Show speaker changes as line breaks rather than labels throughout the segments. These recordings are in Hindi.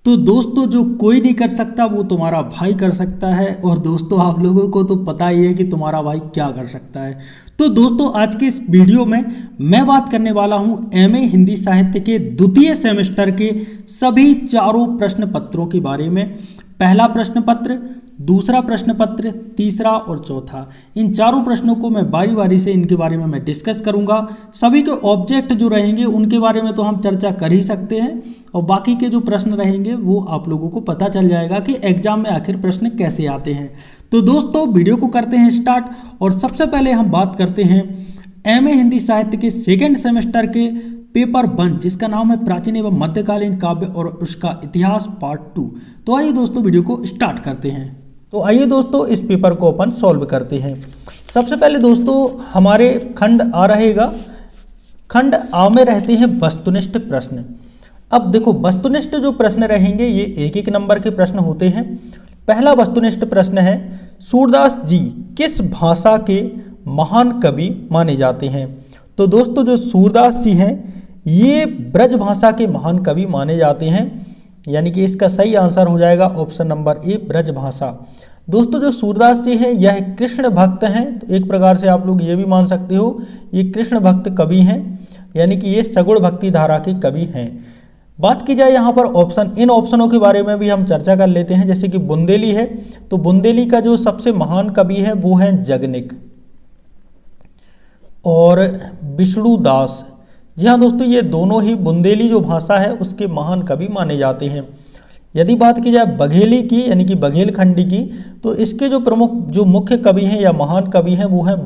तो दोस्तों जो कोई नहीं कर सकता वो तुम्हारा भाई कर सकता है। और दोस्तों आप लोगों को तो पता ही है कि तुम्हारा भाई क्या कर सकता है। तो दोस्तों आज के इस वीडियो में मैं बात करने वाला हूं एमए हिंदी साहित्य के द्वितीय सेमेस्टर के सभी चारों प्रश्न पत्रों के बारे में। पहला प्रश्न पत्र, दूसरा प्रश्न पत्र, तीसरा और चौथा, इन चारों प्रश्नों को मैं बारी बारी से इनके बारे में मैं डिस्कस करूंगा। सभी के ऑब्जेक्ट जो रहेंगे उनके बारे में तो हम चर्चा कर ही सकते हैं, और बाकी के जो प्रश्न रहेंगे वो आप लोगों को पता चल जाएगा कि एग्जाम में आखिर प्रश्न कैसे आते हैं। तो दोस्तों वीडियो को करते हैं स्टार्ट। और सबसे पहले हम बात करते हैं एमए हिंदी साहित्य के सेकेंड सेमेस्टर के पेपर 1 जिसका नाम है प्राचीन एवं मध्यकालीन काव्य और उसका इतिहास पार्ट 2। तो आइए दोस्तों वीडियो को स्टार्ट करते हैं। तो आइए दोस्तों इस पेपर को अपन सॉल्व करते हैं। सबसे पहले दोस्तों हमारे खंड आ रहेगा, खंड आ में रहते हैं वस्तुनिष्ठ प्रश्न। अब देखो वस्तुनिष्ठ जो प्रश्न रहेंगे ये एक एक नंबर के प्रश्न होते हैं। पहला वस्तुनिष्ठ प्रश्न है, सूरदास जी किस भाषा के महान कवि माने जाते हैं? तो दोस्तों जो सूरदास जी हैं ये ब्रज भाषा के महान कवि माने जाते हैं, यानी कि इसका सही आंसर हो जाएगा ऑप्शन नंबर ए ब्रज भाषा। दोस्तों जो सूरदास जी हैं यह कृष्ण भक्त हैं, तो एक प्रकार से आप लोग ये भी मान सकते हो ये कृष्ण भक्त कवि हैं, यानी कि ये सगुण भक्ति धारा के कवि हैं। बात की जाए यहाँ पर ऑप्शन, इन ऑप्शनों के बारे में भी हम चर्चा कर लेते हैं। जैसे कि बुंदेली है, तो बुंदेली का जो सबसे महान कवि है वो है जगनिक, और विष्णु दास। जी हाँ दोस्तों ये दोनों ही बुंदेली जो भाषा है उसके महान कवि माने जाते हैं। यदि बात की जाए बघेली की यानी कि बघेलखंडी की, तो इसके जो प्रमुख जो मुख्य कवि हैं या महान कवि हैं वो हैं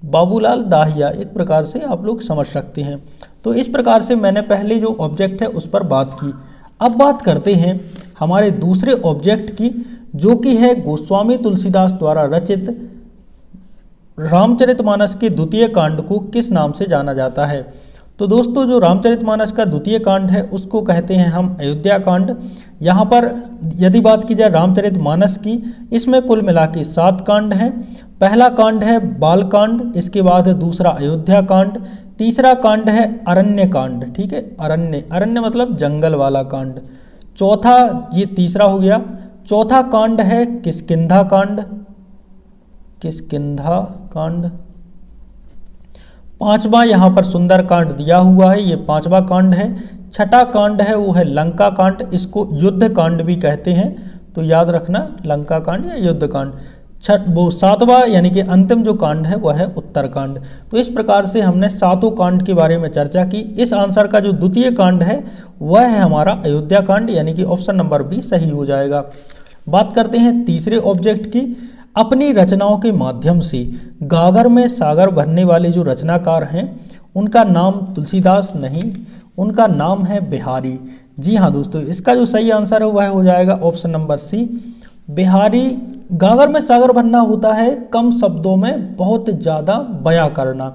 बाबूलाल दाहिया, एक प्रकार से आप लोग समझ सकते हैं। तो इस प्रकार से मैंने पहले जो ऑब्जेक्ट है उस पर बात की। अब बात करते हैं हमारे दूसरे ऑब्जेक्ट की, जो कि है गोस्वामी तुलसीदास द्वारा रचित रामचरितमानस के द्वितीय कांड को किस नाम से जाना जाता है? तो दोस्तों जो रामचरितमानस का द्वितीय कांड है उसको कहते हैं हम अयोध्या कांड। यहाँ पर यदि बात की जाए रामचरितमानस की, इसमें कुल मिला के 7 कांड हैं। पहला कांड है बाल कांड, इसके बाद है दूसरा अयोध्या कांड, तीसरा कांड है अरण्य कांड, ठीक है, अरण्य मतलब जंगल वाला कांड। चौथा, ये तीसरा हो गया, चौथा कांड है किष्किंधा कांड। पांचवा यहाँ पर सुंदर कांड दिया हुआ है, ये 5वां कांड है। छठा कांड है वो है लंका कांड, इसको युद्ध कांड भी कहते हैं, तो याद रखना लंका कांड या युद्ध कांड। वो 7वां यानी कि अंतिम जो कांड है वह है उत्तरकांड। तो इस प्रकार से हमने 7 कांड के बारे में चर्चा की। इस आंसर का जो द्वितीय कांड है वह है हमारा अयोध्या कांड, यानी कि ऑप्शन नंबर बी सही हो जाएगा। बात करते हैं तीसरे ऑब्जेक्ट की। अपनी रचनाओं के माध्यम से गागर में सागर भरने वाले जो रचनाकार हैं उनका नाम तुलसीदास नहीं, उनका नाम है बिहारी। जी हाँ दोस्तों इसका जो सही आंसर है वह हो जाएगा ऑप्शन नंबर सी बिहारी। गागर में सागर भरना होता है कम शब्दों में बहुत ज़्यादा बयां करना,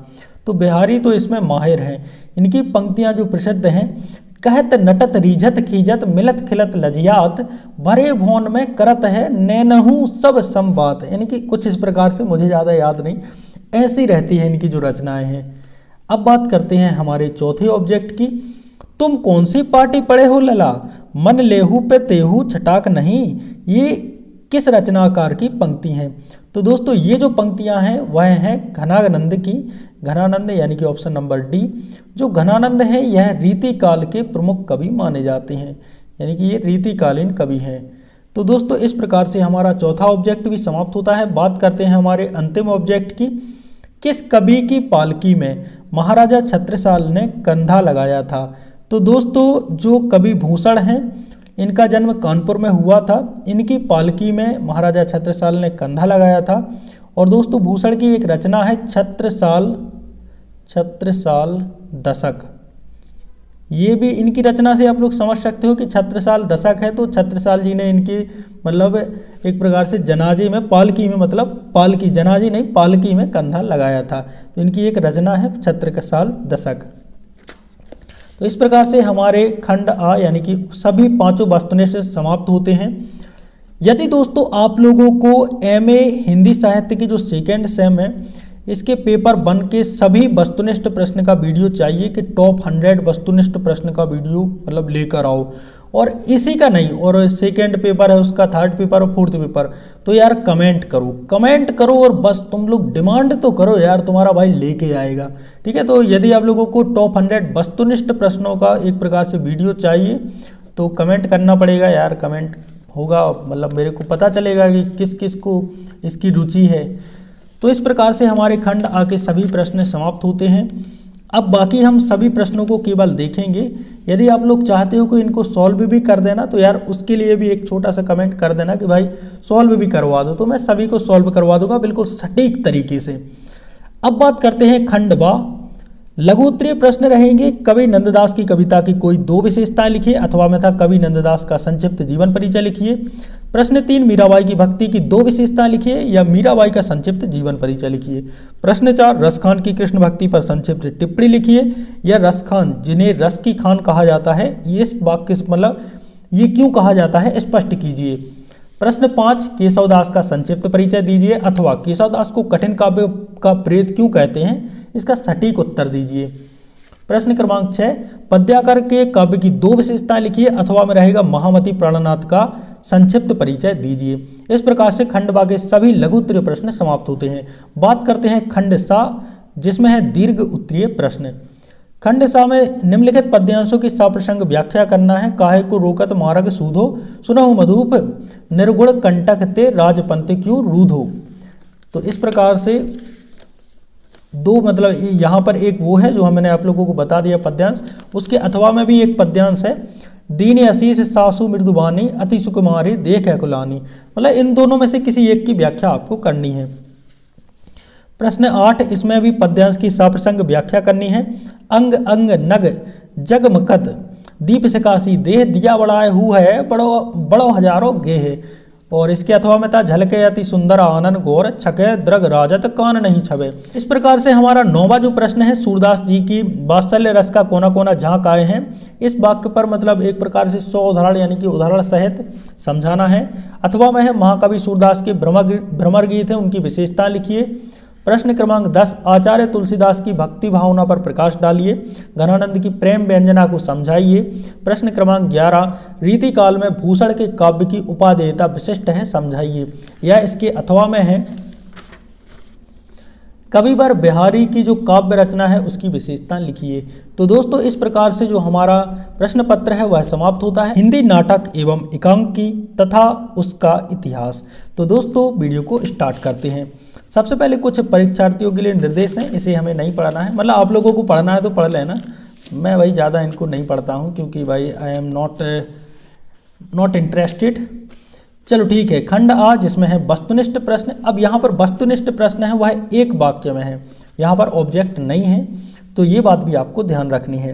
तो बिहारी तो इसमें माहिर हैं। इनकी पंक्तियां जो प्रसिद्ध हैं, कहत नटत रीझत खीजत मिलत खिलत लजियात भरे भौन में करत है नैनहू सब संबात, यानी कि कुछ इस प्रकार से, मुझे ज़्यादा याद नहीं, ऐसी रहती है इनकी जो रचनाएं हैं। अब बात करते हैं हमारे चौथे ऑब्जेक्ट की। तुम कौन सी पार्टी पढ़े हो लला, मन लेहू पे तेहू छटाक नहीं, ये किस रचनाकार की पंक्ति हैं? तो दोस्तों ये जो पंक्तियां हैं वह हैं घनानंद की, घनानंद यानी कि ऑप्शन नंबर डी। जो घनानंद है यह रीतिकाल के प्रमुख कवि माने जाते हैं, यानी कि ये रीतिकालीन कवि हैं। तो दोस्तों इस प्रकार से हमारा चौथा ऑब्जेक्ट भी समाप्त होता है। बात करते हैं हमारे अंतिम ऑब्जेक्ट की। किस कवि की पालकी में महाराजा छत्रसाल ने कंधा लगाया था? तो दोस्तों जो कवि भूषण हैं इनका जन्म कानपुर में हुआ था, इनकी पालकी में महाराजा छत्रसाल ने कंधा लगाया था। और दोस्तों भूषण की एक रचना है छत्रसाल दशक, ये भी इनकी रचना से आप लोग समझ सकते हो कि छत्रसाल दशक है, तो छत्रसाल जी ने इनकी मतलब एक प्रकार से जनाजे में, पालकी में, मतलब पालकी, जनाजे नहीं पालकी में कंधा लगाया था, तो इनकी एक रचना है छत्रसाल दशक। तो इस प्रकार से हमारे खंड आ यानी कि सभी 5 वस्तुनिष्ठ समाप्त होते हैं। यदि दोस्तों आप लोगों को एमए हिंदी साहित्य की जो सेकेंड सेम है इसके पेपर 1 के सभी वस्तुनिष्ठ प्रश्न का वीडियो चाहिए कि टॉप 100 वस्तुनिष्ठ प्रश्न का वीडियो मतलब लेकर आओ, और इसी का नहीं, और सेकंड पेपर है उसका, थर्ड पेपर और फोर्थ पेपर, तो यार कमेंट करो और बस तुम लोग डिमांड तो करो यार, तुम्हारा भाई लेके आएगा। ठीक है, तो यदि आप लोगों को टॉप 100 वस्तुनिष्ठ प्रश्नों का एक प्रकार से वीडियो चाहिए तो कमेंट करना पड़ेगा यार, कमेंट होगा मतलब मेरे को पता चलेगा कि किस किस को इसकी रुचि है। तो इस प्रकार से हमारे खंड आ के सभी प्रश्न समाप्त होते हैं। अब बाकी हम सभी प्रश्नों को केवल देखेंगे। यदि आप लोग चाहते हो कि इनको सॉल्व भी कर देना तो यार उसके लिए भी एक छोटा सा कमेंट कर देना कि भाई सॉल्व भी करवा दो, तो मैं सभी को सॉल्व करवा दूंगा बिल्कुल सटीक तरीके से। अब बात करते हैं खंड बा। लघु उत्तरीय प्रश्न रहेंगे। कवि नंददास की कविता की कोई 2 विशेषताएं लिखिए, अथवा में था कवि नंददास का संक्षिप्त जीवन परिचय लिखिए। प्रश्न 3 मीराबाई की भक्ति की 2 विशेषताएं लिखिए या मीराबाई का संक्षिप्त जीवन परिचय लिखिए। प्रश्न 4 रसखान की कृष्ण भक्ति पर संक्षिप्त टिप्पणी लिखिए या रसखान जिन्हें रस की खान कहा जाता है, ये वाक्य मतलब ये क्यों कहा जाता है स्पष्ट कीजिए। प्रश्न 5 केशवदास का संक्षिप्त परिचय दीजिए, अथवा केशवदास को कठिन काव्य का प्रेत क्यों कहते हैं, इसका सटीक उत्तर दीजिए। प्रश्न क्रमांक 6 पद्याकर के काव्य की 2 विशेषताएं लिखिए, अथवा में रहेगा महामती प्राणनाथ का संक्षिप्त परिचय दीजिए। इस प्रकार से खंड बा के सभी लघु उत्तरीय प्रश्न समाप्त होते हैं। बात करते हैं खंड सा, जिसमें है दीर्घ उत्तरीय प्रश्न। खंड सा में निम्नलिखित पद्यांशों की सप्रसंग व्याख्या करना है। काहे को रोकत मार्ग सूधो, सुनहु मधुप निर्गुण कंटक ते राजपंथ क्यों रूधो। तो इस प्रकार से 2 मतलब यहाँ पर एक वो है जो मैंने आप लोगों को बता दिया पद्यांश, उसके अथवा में भी एक पद्यांश है दीन आशीष सासु मृदुबानी अति सुकुमारी देख है कुलानी। मतलब इन दोनों में से किसी एक की व्याख्या आपको करनी है। प्रश्न 8 इसमें भी पद्यांश की सप्रसंग व्याख्या करनी है। अंग अंग नग जगमकत दीप सकासी देह दिया बढ़ाए हु है बड़ो बड़ो हजारों गेह। और इसके अथवा में था झलके अति सुंदर आनन गौर छके द्रग राजत कान नहीं छबे। इस प्रकार से हमारा 9वां जो प्रश्न है सूरदास जी की वात्सल्य रस का कोना कोना झांक आए हैं। इस वाक्य पर मतलब एक प्रकार से 100 उदाहरण यानी कि उदाहरण सहित समझाना है। अथवा में है महाकवि सूरदास के भ्रमर गीत है, उनकी विशेषता लिखिए। प्रश्न क्रमांक 10 आचार्य तुलसीदास की भक्ति भावना पर प्रकाश डालिए। घनानंद की प्रेम व्यंजना को समझाइए। प्रश्न क्रमांक 11 रीति काल में भूषण के काव्य की उपादेयता विशिष्ट है, समझाइए। या इसके अथवा में है कविवर बिहारी की जो काव्य रचना है उसकी विशेषता लिखिए। तो दोस्तों इस प्रकार से जो हमारा प्रश्न पत्र है वह समाप्त होता है। हिंदी नाटक एवं एकांकी तथा उसका इतिहास। तो दोस्तों वीडियो को स्टार्ट करते हैं। सबसे पहले कुछ परीक्षार्थियों के लिए निर्देश हैं, इसे हमें नहीं पढ़ना है, मतलब आप लोगों को पढ़ना है तो पढ़ लेना। मैं भाई ज़्यादा इनको नहीं पढ़ता हूँ क्योंकि भाई आई एम नॉट इंटरेस्टेड। चलो ठीक है। खंड आ जिसमें है वस्तुनिष्ठ प्रश्न। अब यहाँ पर वस्तुनिष्ठ प्रश्न है वह एक वाक्य में है, यहाँ पर ऑब्जेक्ट नहीं है, तो ये बात भी आपको ध्यान रखनी है।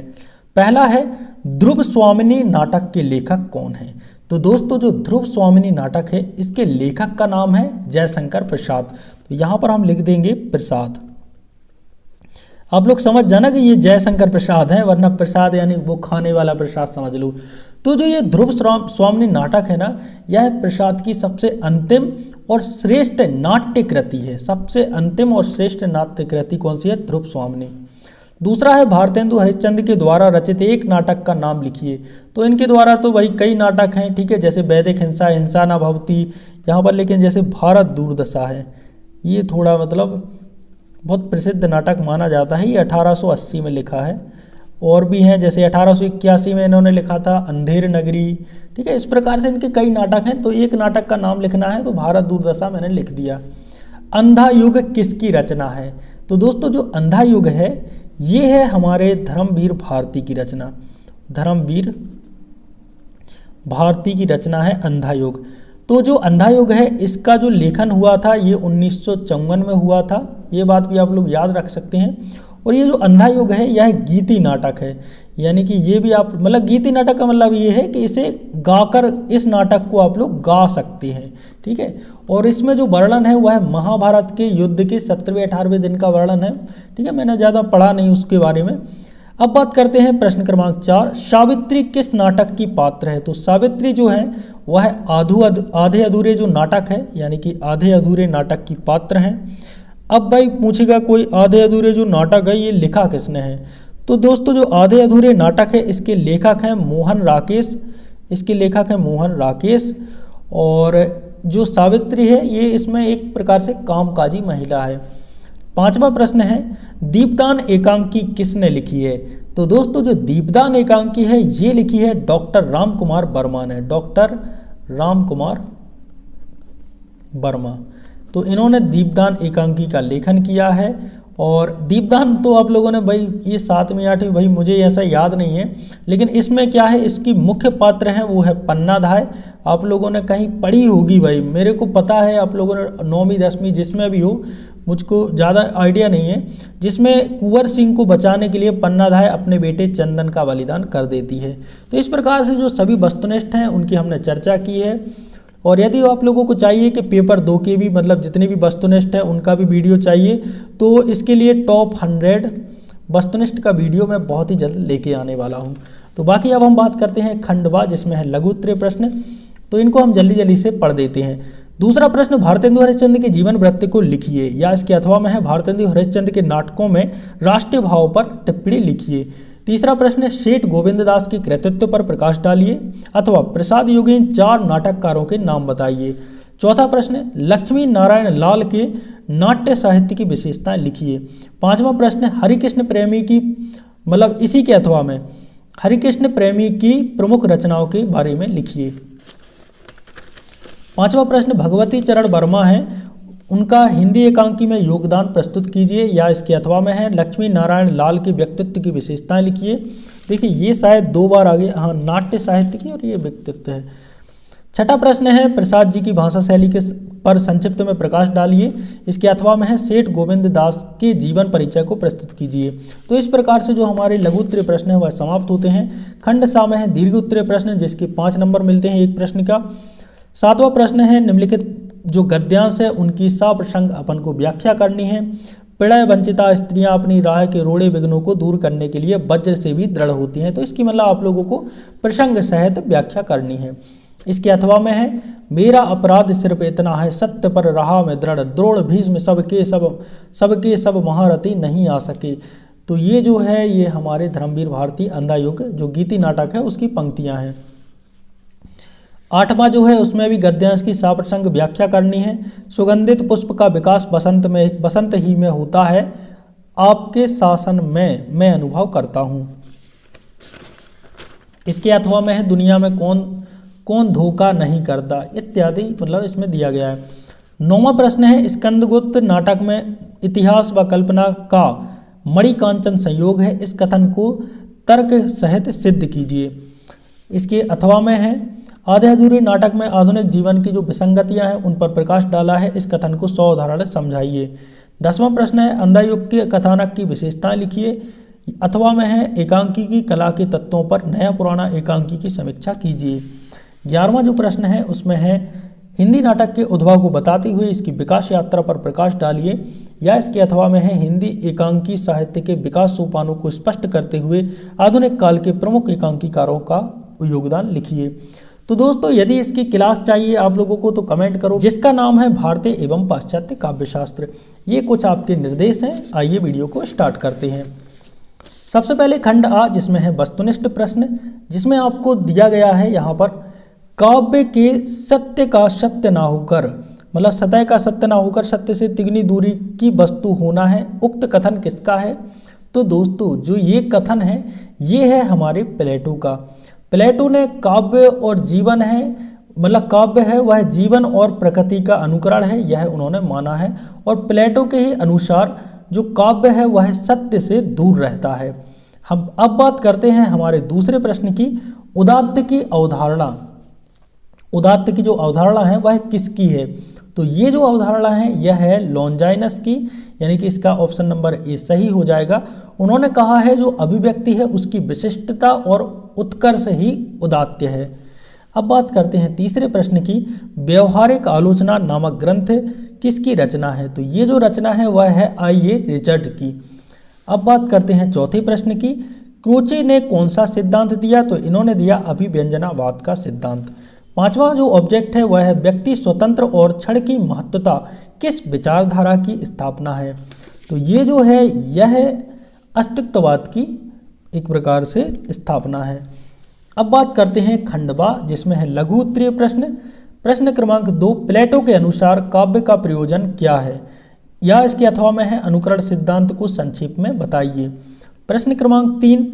पहला है ध्रुव स्वामिनी नाटक के लेखक कौन है। तो दोस्तों जो ध्रुव स्वामिनी नाटक है इसके लेखक का नाम है जयशंकर प्रसाद। तो यहाँ पर हम लिख देंगे प्रसाद। आप लोग समझ जाना कि ये जयशंकर प्रसाद है, वरना प्रसाद यानी वो खाने वाला प्रसाद समझ लो। तो जो ये ध्रुव स्वामिनी नाटक है ना, यह प्रसाद की सबसे अंतिम और श्रेष्ठ नाट्य कृति है। सबसे अंतिम और श्रेष्ठ नाट्य कृति कौन सी है? ध्रुव स्वामिनी। दूसरा है भारतेंदु हरिश्चंद्र के द्वारा रचित एक नाटक का नाम लिखिए। तो इनके द्वारा तो भाई कई नाटक हैं, ठीक है, जैसे वैदिक हिंसा, हिंसा न भवती यहाँ पर, लेकिन जैसे भारत दुर्दशा है, ये थोड़ा मतलब बहुत प्रसिद्ध नाटक माना जाता है। ये 1880 में लिखा है। और भी हैं जैसे 1881 में इन्होंने लिखा था अंधेर नगरी, ठीक है। इस प्रकार से इनके कई नाटक हैं। तो एक नाटक का नाम लिखना है, तो भारत दुर्दशा मैंने लिख दिया। अंधा युग किसकी रचना है? तो दोस्तों जो अंधा युग है ये है हमारे धर्मवीर भारती की रचना। धर्मवीर भारती की रचना है अंधा युग। तो जो अंधा युग है इसका जो लेखन हुआ था ये 1954 में हुआ था, ये बात भी आप लोग याद रख सकते हैं। और ये जो अंधा युग है यह गीति नाटक है, यानी कि ये भी आप मतलब गीति नाटक का मतलब ये है कि इसे गाकर इस नाटक को आप लोग गा सकते हैं, ठीक है। और इसमें जो वर्णन है वह महाभारत के युद्ध के 17वें 18वें दिन का वर्णन है, ठीक है। मैंने ज़्यादा पढ़ा नहीं उसके बारे में। अब बात करते हैं प्रश्न क्रमांक 4, सावित्री किस नाटक की पात्र है? तो सावित्री जो है वह आधे अधूरे जो नाटक है, यानी कि आधे अधूरे नाटक की पात्र हैं। अब भाई पूछेगा कोई आधे अधूरे जो नाटक है ये लिखा किसने है? तो दोस्तों जो आधे अधूरे नाटक है इसके लेखक हैं मोहन राकेश, इसके लेखक हैं मोहन राकेश। और जो सावित्री है ये इसमें एक प्रकार से कामकाजी महिला है। 5वां प्रश्न है दीपदान एकांकी किसने लिखी है? तो दोस्तों जो दीपदान एकांकी है ये लिखी है डॉक्टर राम कुमार वर्मा ने, डॉक्टर राम कुमार वर्मा। तो इन्होंने दीपदान एकांकी का लेखन किया है। और दीपदान तो आप लोगों ने भाई ये 7वीं 8वीं भाई मुझे ऐसा याद नहीं है, लेकिन इसमें क्या है इसकी मुख्य पात्र है वो है पन्नाधाय। आप लोगों ने कहीं पढ़ी होगी भाई, मेरे को पता है आप लोगों ने 9वीं 10वीं जिसमें भी हो, मुझको ज़्यादा आइडिया नहीं है, जिसमें कुंवर सिंह को बचाने के लिए पन्नाधाय अपने बेटे चंदन का बलिदान कर देती है। तो इस प्रकार से जो सभी वस्तुनिष्ठ हैं उनकी हमने चर्चा की है। और यदि आप लोगों को चाहिए कि पेपर 2 के भी मतलब जितने भी वस्तुनिष्ठ हैं उनका भी वीडियो चाहिए, तो इसके लिए टॉप 100 वस्तुनिष्ठ का वीडियो मैं बहुत ही जल्द लेके आने वाला हूं। तो बाकी अब हम बात करते हैं खंडवा, जिसमें है लघु उत्तरीय प्रश्न। तो इनको हम जल्दी जल्दी से पढ़ देते हैं। दूसरा प्रश्न भारतेंदु हरिश्चंद्र के जीवन वृत्त को लिखिए, या इसके अथवा में है भारतेंदु हरिश्चंद्र के नाटकों में राष्ट्रीय भाव पर टिप्पणी लिखिए। तीसरा प्रश्न सेठ गोविंददास के कृतित्व पर प्रकाश डालिए, अथवा प्रसाद योगीन 4 नाटककारों के नाम बताइए। चौथा प्रश्न लक्ष्मी नारायण लाल के नाट्य साहित्य की विशेषताएं लिखिए। 5वां प्रश्न हरिकृष्ण प्रेमी की मतलब इसी के अथवा में हरिकृष्ण प्रेमी की प्रमुख रचनाओं के बारे में लिखिए। 5वां प्रश्न भगवती चरण वर्मा है, उनका हिंदी एकांकी में योगदान प्रस्तुत कीजिए, या इसके अथवा में है लक्ष्मी नारायण लाल के व्यक्तित्व की विशेषताएं लिखिए। देखिए ये शायद 2 बार आगे, हाँ नाट्य साहित्य की और ये व्यक्तित्व है। छठा प्रश्न है प्रसाद जी की भाषा शैली के पर संक्षिप्त में प्रकाश डालिए, इसके अथवा में है सेठ गोविंद दास के जीवन परिचय को प्रस्तुत कीजिए। तो इस प्रकार से जो हमारे लघु उत्तरीय प्रश्न है वह समाप्त होते हैं। खंड सा में है दीर्घ उत्तरीय प्रश्न, जिसके 5 नंबर मिलते हैं एक प्रश्न का। 7वां प्रश्न है निम्नलिखित जो गद्यांश है उनकी सप्रसंग अपन को व्याख्या करनी है। पीड़ाय वंचिता स्त्रियां अपनी राह के रोड़े विघ्नों को दूर करने के लिए वज्र से भी दृढ़ होती हैं। तो इसकी मतलब आप लोगों को प्रसंग सहित व्याख्या करनी है। इसके अथवा में है मेरा अपराध सिर्फ इतना है सत्य पर रहा मैं दृढ़, द्रोण भीष्म सबके सब महारथी नहीं आ सके। तो ये जो है ये हमारे धर्मवीर भारती अंधा युग जो गीति नाटक है उसकी पंक्तियां हैं। 8वां जो है उसमें भी गद्यांश की सप्रसंग व्याख्या करनी है। सुगंधित पुष्प का विकास बसंत ही में होता है, आपके शासन में मैं अनुभव करता हूँ। इसके अथवा में है दुनिया में कौन धोखा नहीं करता इत्यादि मतलब इसमें दिया गया है। 9वां प्रश्न है स्कंदगुप्त नाटक में इतिहास व कल्पना का मणिकांचन संयोग है, इस कथन को तर्क सहित सिद्ध कीजिए। इसके अथवा में है आधे अधूरे नाटक में आधुनिक जीवन की जो विसंगतियां हैं उन पर प्रकाश डाला है, इस कथन को 100 उदाहरण समझाइए। 10वां प्रश्न है अंधा युग के कथानक की विशेषताएं लिखिए, अथवा में है एकांकी की कला के तत्वों पर नया पुराना एकांकी की समीक्षा कीजिए। 11वां जो प्रश्न है उसमें है हिंदी नाटक के उद्भव को बताते हुए इसकी विकास यात्रा पर प्रकाश डालिए, या इसके अथवा में है हिंदी एकांकी साहित्य के विकास सोपानों को स्पष्ट करते हुए आधुनिक काल के प्रमुख एकांकीकारों का योगदान लिखिए। तो दोस्तों यदि इसकी क्लास चाहिए आप लोगों को तो कमेंट करो, जिसका नाम है भारतीय एवं पाश्चात्य काव्यशास्त्र। ये कुछ आपके निर्देश हैं। आइए वीडियो को स्टार्ट करते हैं। सबसे पहले खंड आ जिसमें है वस्तुनिष्ठ प्रश्न, जिसमें आपको दिया गया है यहाँ पर काव्य के सत्य का सत्य ना होकर मतलब सतह का सत्य ना होकर सत्य से तिगुनी दूरी की वस्तु होना है, उक्त कथन किसका है? तो दोस्तों जो ये कथन है ये है हमारे प्लेटो का। प्लेटो ने काव्य और जीवन है मतलब काव्य है वह जीवन और प्रकृति का अनुकरण है, यह उन्होंने माना है। और प्लेटो के ही अनुसार जो काव्य है वह सत्य से दूर रहता है। हम अब बात करते हैं हमारे दूसरे प्रश्न की, उदात्त की अवधारणा। उदात्त की जो अवधारणा है वह किसकी है? तो ये जो अवधारणा है यह है लॉन्जाइनस की, यानी कि इसका ऑप्शन नंबर ए सही हो जाएगा। उन्होंने कहा है जो अभिव्यक्ति है उसकी विशिष्टता और उत्कर्ष ही उदात्त है। अब बात करते हैं तीसरे प्रश्न की, व्यवहारिक आलोचना नामक ग्रंथ किसकी रचना है? तो ये जो रचना है वह है आई.ए. रिचर्ड की। अब बात करते हैं चौथे प्रश्न की, क्रोचे ने कौन सा सिद्धांत दिया? तो इन्होंने दिया अभिव्यंजनावाद का सिद्धांत। पांचवा जो ऑब्जेक्ट है वह है व्यक्ति स्वतंत्र और क्षण की महत्वता किस विचारधारा की स्थापना है? तो ये जो है यह अस्तित्ववाद की एक प्रकार से स्थापना है। अब बात करते हैं खंड बा, जिसमें है लघु उत्तरीय प्रश्न। प्रश्न क्रमांक 2, प्लेटो के अनुसार काव्य का प्रयोजन क्या है, या इसके अथवा में है अनुकरण सिद्धांत को संक्षेप में बताइए। प्रश्न क्रमांक 3,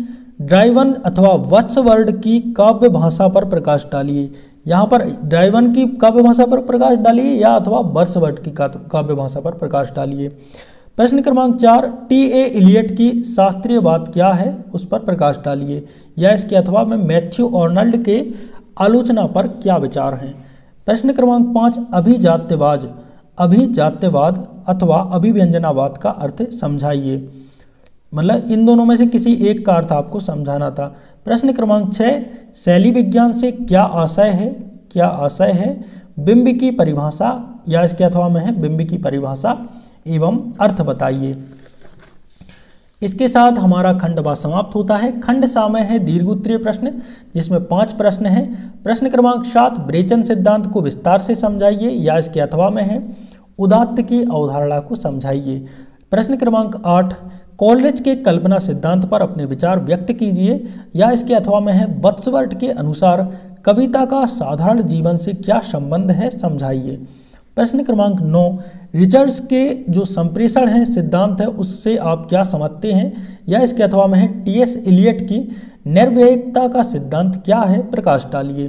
ड्राइवन अथवा वर्ड्सवर्थ की काव्य भाषा पर प्रकाश डालिए। यहाँ पर ड्राइवन की काव्य भाषा पर प्रकाश डालिए या अथवा वर्ड्सवर्थ की काव्य भाषा पर प्रकाश डालिए। प्रश्न क्रमांक 4, टी.ए. इलियट की शास्त्रीयवाद क्या है, उस पर प्रकाश डालिए, या इसके अथवा में मैथ्यू आर्नल्ड के आलोचना पर क्या विचार हैं। प्रश्न क्रमांक 5, अभिजात्यवाद अथवा अभिव्यंजनावाद का अर्थ समझाइए। मतलब इन दोनों में से किसी एक का अर्थ आपको समझाना था। प्रश्न क्रमांक 6, शैली विज्ञान से क्या आशय है, बिंब की परिभाषा, या इसके अथवा में है बिंब की परिभाषा एवं अर्थ बताइए। इसके साथ हमारा खंड बा समाप्त होता है। खंड सा में है दीर्घ उत्तरीय प्रश्न, जिसमें 5 प्रश्न हैं। प्रश्न क्रमांक 7, विरेचन सिद्धांत को विस्तार से समझाइए, या इसके अथवा में है उदात्त की अवधारणा को समझाइए। प्रश्न क्रमांक 8, कॉलरिज के कल्पना सिद्धांत पर अपने विचार व्यक्त कीजिए, या इसके अथवा में है वर्ड्सवर्थ के अनुसार कविता का साधारण जीवन से क्या संबंध है, समझाइए। प्रश्न क्रमांक 9, रिचर्ड्स के जो संप्रेषण है सिद्धांत है उससे आप क्या समझते हैं, या इसके अथवा में है टी.एस. इलियट की निर्व्ययिकता का सिद्धांत क्या है, प्रकाश डालिए।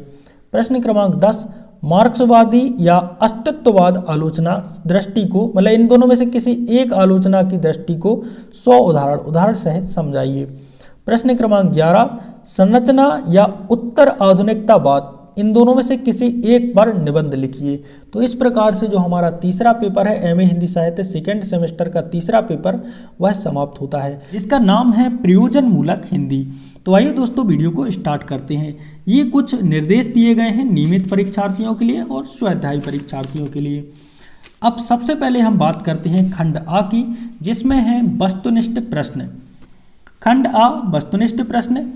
प्रश्न क्रमांक 10, मार्क्सवादी या अस्तित्ववाद आलोचना दृष्टि को, मतलब इन दोनों में से किसी एक आलोचना की दृष्टि को 100 उदाहरण सहित समझाइए। प्रश्न क्रमांक 11, संरचना या उत्तर आधुनिकतावाद, इन दोनों में से किसी एक पर निबंध लिखिए। तो इस प्रकार से जो हमारा तीसरा पेपर है एमए हिंदी साहित्य सेकेंड सेमेस्टर का तीसरा पेपर वह समाप्त होता है, जिसका नाम है प्रयोजन मूलक हिंदी। तो आइए दोस्तों वीडियो को स्टार्ट करते हैं। ये कुछ निर्देश दिए गए हैं नियमित परीक्षार्थियों के लिए और स्वाध्यायी परीक्षार्थियों के लिए। अब सबसे पहले हम बात करते हैं खंड आ की, जिसमें है वस्तुनिष्ठ प्रश्न। खंड आ वस्तुनिष्ठ प्रश्न।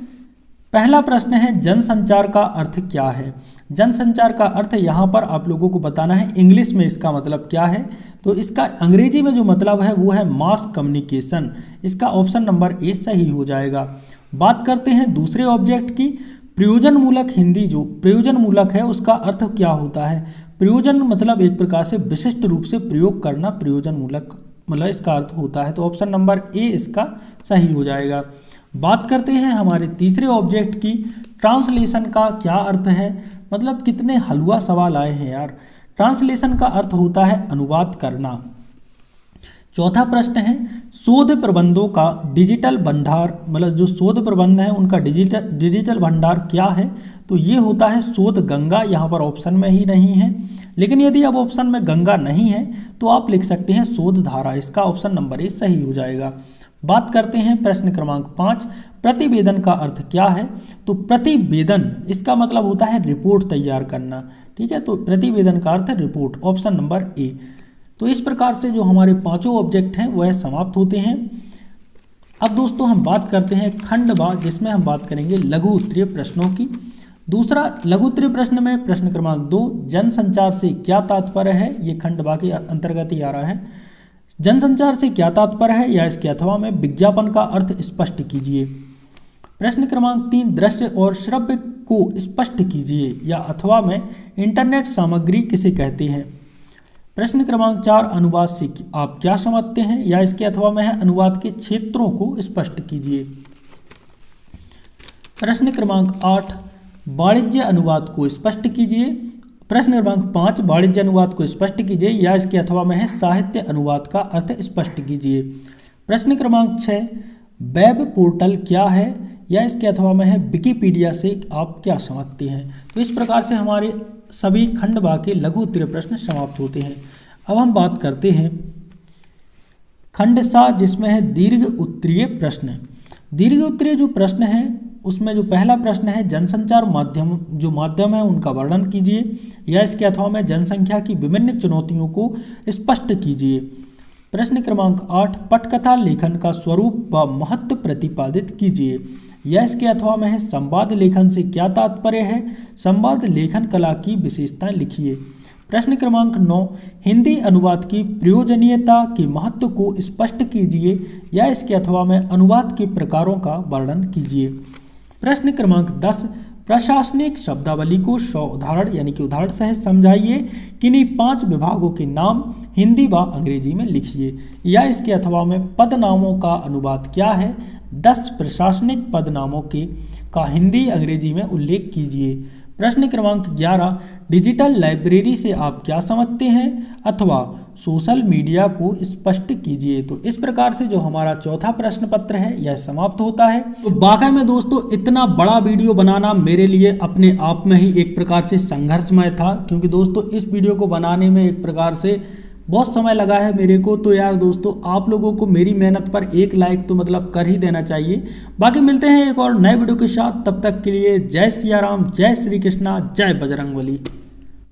पहला प्रश्न है जनसंचार का अर्थ क्या है। जनसंचार का अर्थ यहाँ पर आप लोगों को बताना है इंग्लिश में इसका मतलब क्या है। तो इसका अंग्रेजी में जो मतलब है वो है मास कम्युनिकेशन। इसका ऑप्शन नंबर ए सही हो जाएगा। बात करते हैं दूसरे ऑब्जेक्ट की, प्रयोजन मूलक हिंदी। जो प्रयोजन मूलक है उसका अर्थ क्या होता है। प्रयोजन मतलब एक प्रकार से विशिष्ट रूप से प्रयोग करना, प्रयोजन मूलक मतलब इसका अर्थ होता है। तो ऑप्शन नंबर ए इसका सही हो जाएगा। बात करते हैं हमारे तीसरे ऑब्जेक्ट की, ट्रांसलेशन का क्या अर्थ है। मतलब कितने हलवा सवाल आए हैं यार। ट्रांसलेशन का अर्थ होता है अनुवाद करना। चौथा प्रश्न है शोध प्रबंधों का डिजिटल भंडार, मतलब जो शोध प्रबंध है उनका डिजिटल भंडार क्या है। तो ये होता है शोध गंगा। यहाँ पर ऑप्शन में ही नहीं है, लेकिन यदि अब ऑप्शन में गंगा नहीं है तो आप लिख सकते हैं शोध धारा। इसका ऑप्शन नंबर ए सही हो जाएगा। बात करते हैं प्रश्न क्रमांक 5, प्रतिवेदन का अर्थ क्या है। तो प्रतिवेदन इसका मतलब होता है रिपोर्ट तैयार करना। ठीक है, तो प्रतिवेदन का अर्थ है रिपोर्ट, ऑप्शन नंबर ए। तो इस प्रकार से जो हमारे पांचों ऑब्जेक्ट हैं वह समाप्त होते हैं। अब दोस्तों हम बात करते हैं खंड बा, जिसमें हम बात करेंगे लघु उत्तरीय प्रश्नों की। दूसरा लघु उत्तरीय प्रश्न में प्रश्न क्रमांक 2, जनसंचार से क्या तात्पर्य है। ये खंड बा के अंतर्गत ही आ रहा है। जनसंचार से क्या तात्पर्य है, या इसके अथवा में विज्ञापन का अर्थ स्पष्ट कीजिए। प्रश्न क्रमांक 3, दृश्य और श्रव्य को स्पष्ट कीजिए, या अथवा में इंटरनेट सामग्री किसे कहते हैं। प्रश्न क्रमांक 4, अनुवाद से आप क्या समझते हैं, या इसके अथवा में है अनुवाद के क्षेत्रों को स्पष्ट कीजिए। प्रश्न क्रमांक 8, वाणिज्य अनुवाद को स्पष्ट कीजिए। प्रश्न क्रमांक 5, वाणिज्य अनुवाद को स्पष्ट कीजिए, या इसके अथवा में है साहित्य अनुवाद का अर्थ स्पष्ट कीजिए। प्रश्न क्रमांक 6, वेब पोर्टल क्या है, या इसके अथवा में है विकिपीडिया से आप क्या समझते हैं। तो इस प्रकार से हमारे सभी खंड बा के लघु उत्तरीय प्रश्न समाप्त होते हैं। अब हम बात करते हैं खंड सा, जिसमें है दीर्घ उत्तरीय प्रश्न। दीर्घ उत्तरीय जो प्रश्न है उसमें जो पहला प्रश्न है जनसंचार माध्यम, जो माध्यम है उनका वर्णन कीजिए, या इसके अथवा में जनसंख्या की विभिन्न चुनौतियों को स्पष्ट कीजिए। प्रश्न क्रमांक 8, पटकथा लेखन का स्वरूप व महत्व प्रतिपादित कीजिए, या इसके अथवा में है संवाद लेखन से क्या तात्पर्य है, संवाद लेखन कला की विशेषताएं लिखिए। प्रश्न क्रमांक 9, हिंदी अनुवाद की प्रयोजनीयता के महत्व को स्पष्ट कीजिए, या इसके अथवा में अनुवाद के प्रकारों का वर्णन कीजिए। प्रश्न क्रमांक 10, प्रशासनिक शब्दावली को 100 उदाहरण यानी कि उदाहरण सहित समझाइए। किन्हीं 5 विभागों के नाम हिंदी व अंग्रेजी में लिखिए। या इसके अथवा में पदनामों का अनुवाद क्या है? 10 प्रशासनिक पदनामों का हिंदी अंग्रेजी में उल्लेख कीजिए। प्रश्न क्रमांक 11, डिजिटल लाइब्रेरी से आप क्या समझते हैं अथवा सोशल मीडिया को स्पष्ट कीजिए। तो इस प्रकार से जो हमारा चौथा प्रश्न पत्र है यह समाप्त होता है। तो वाकई में दोस्तों इतना बड़ा वीडियो बनाना मेरे लिए अपने आप में ही एक प्रकार से संघर्षमय था, क्योंकि दोस्तों इस वीडियो को बनाने में एक प्रकार से बहुत समय लगा है मेरे को। तो यार दोस्तों आप लोगों को मेरी मेहनत पर एक लाइक तो मतलब कर ही देना चाहिए। बाकी मिलते हैं एक और नए वीडियो के साथ, तब तक के लिए जय सिया राम, जय श्री कृष्णा, जय बजरंगबली।